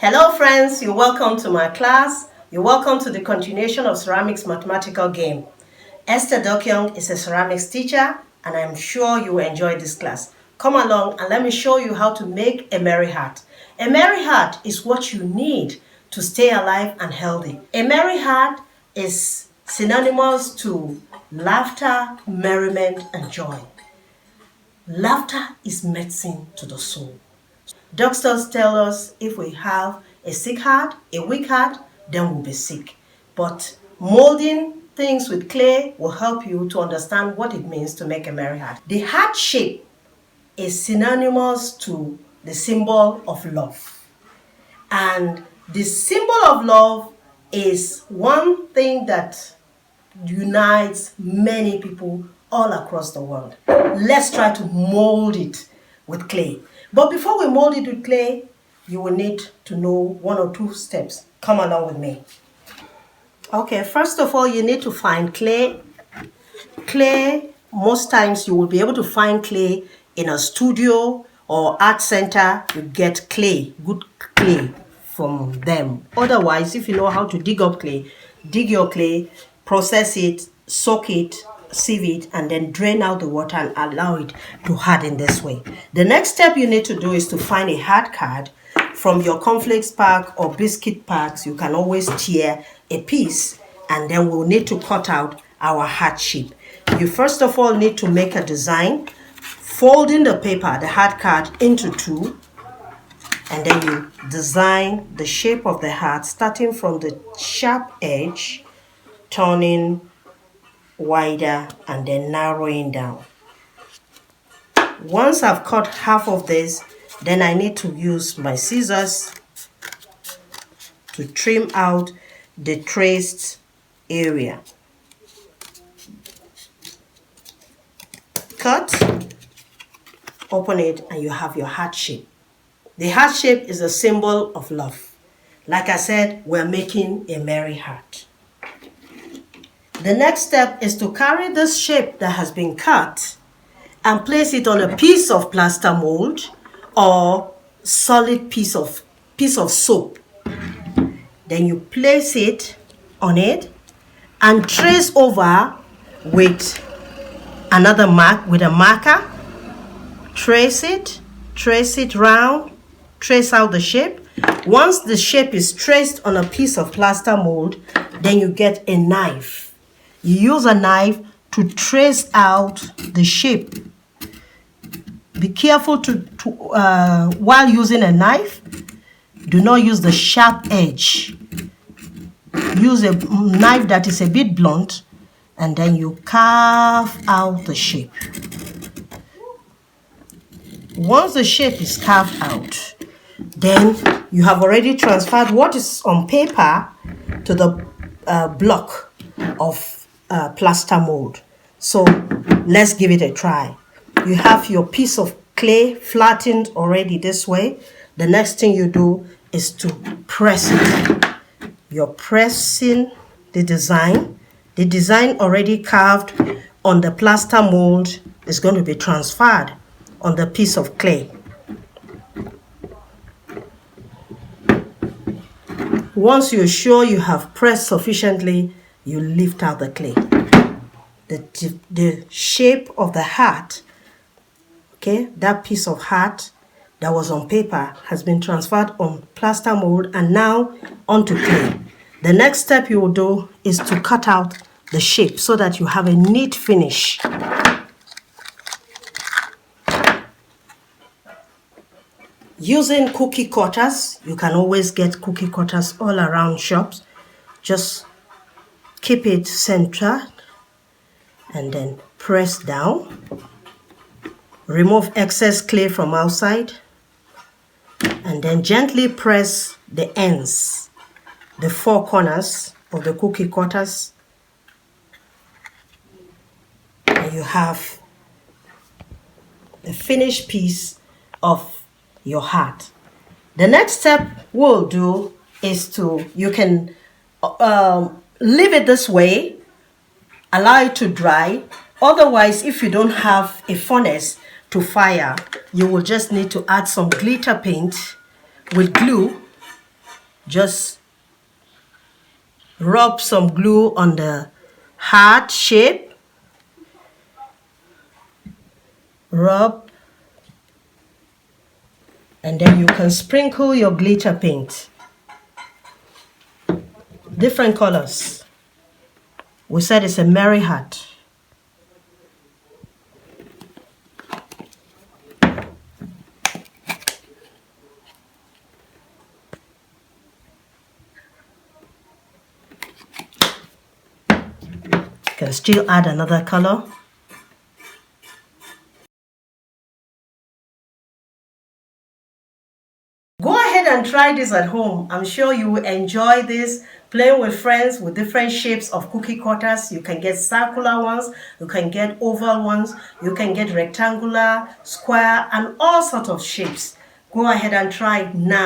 Hello friends, you're welcome to my class. You're welcome to the continuation of ceramics mathematical game. Esther Dokyong is a ceramics teacher and I'm sure you will enjoy this class. Come along and let me show you how to make a merry heart. A merry heart is what you need to stay alive and healthy. A merry heart is synonymous to laughter, merriment and joy. Laughter is medicine to the soul. Doctors tell us if we have a sick heart, a weak heart, then we'll be sick. But molding things with clay will help you to understand what it means to make a merry heart. The heart shape is synonymous to the symbol of love. And the symbol of love is one thing that unites many people all across the world. Let's try to mold it with clay. But before we mold it with clay, you will need to know one or two steps. Come along with me. Okay, first of all, you need to find clay. Clay, most times you will be able to find clay in a studio or art center. You get clay, good clay from them. Otherwise, if you know how to dig up clay, dig your clay, process it, soak it, sieve it, and then drain out the water and allow it to harden this way. The next step you need to do is to find a hard card from your cornflakes pack or biscuit packs. You can always tear a piece and then we'll need to cut out our heart shape. You first of all need to make a design, folding the paper, the hard card, into two, and then you design the shape of the heart starting from the sharp edge, turning wider and then narrowing down. Once I've cut half of this, then I need to use my scissors to trim out the traced area. Cut, open it, and you have your heart shape. The heart shape is a symbol of love. Like I said, we're making a merry heart. The next step is to carry this shape that has been cut and place it on a piece of plaster mold or solid piece of soap. Then you place it on it and trace over with another with a marker. Trace it round, trace out the shape. Once the shape is traced on a piece of plaster mold, then you get a knife. You use a knife to trace out the shape. Be careful while using a knife, do not use the sharp edge. Use a knife that is a bit blunt, and then you carve out the shape. Once the shape is carved out, then you have already transferred what is on paper to the block of plaster mold. So let's give it a try. You have your piece of clay flattened already this way. The next thing you do is to press it. You're pressing the design. The design already carved on the plaster mold is going to be transferred on the piece of clay. Once you're sure you have pressed sufficiently, you lift out the clay. The shape of the heart, okay, that piece of heart that was on paper has been transferred on plaster mold and now onto clay. The next step you will do is to cut out the shape so that you have a neat finish. Using cookie cutters, you can always get cookie cutters all around shops. Just keep it centered and then press down. Remove excess clay from outside and then gently press the ends, the four corners of the cookie cutters, and you have the finished piece of your heart. The next step we'll do is you can leave it this way, allow it to dry. Otherwise, if you don't have a furnace to fire, you will just need to add some glitter paint with glue Just rub some glue on the heart shape. Rub. And then you can sprinkle your glitter paint. Different colors. We said it's a merry heart. You can still add another color. Go ahead and try this at home. I'm sure you will enjoy this. Playing with friends with different shapes of cookie cutters. You can get circular ones, you can get oval ones, you can get rectangular, square, and all sorts of shapes. Go ahead and try it now.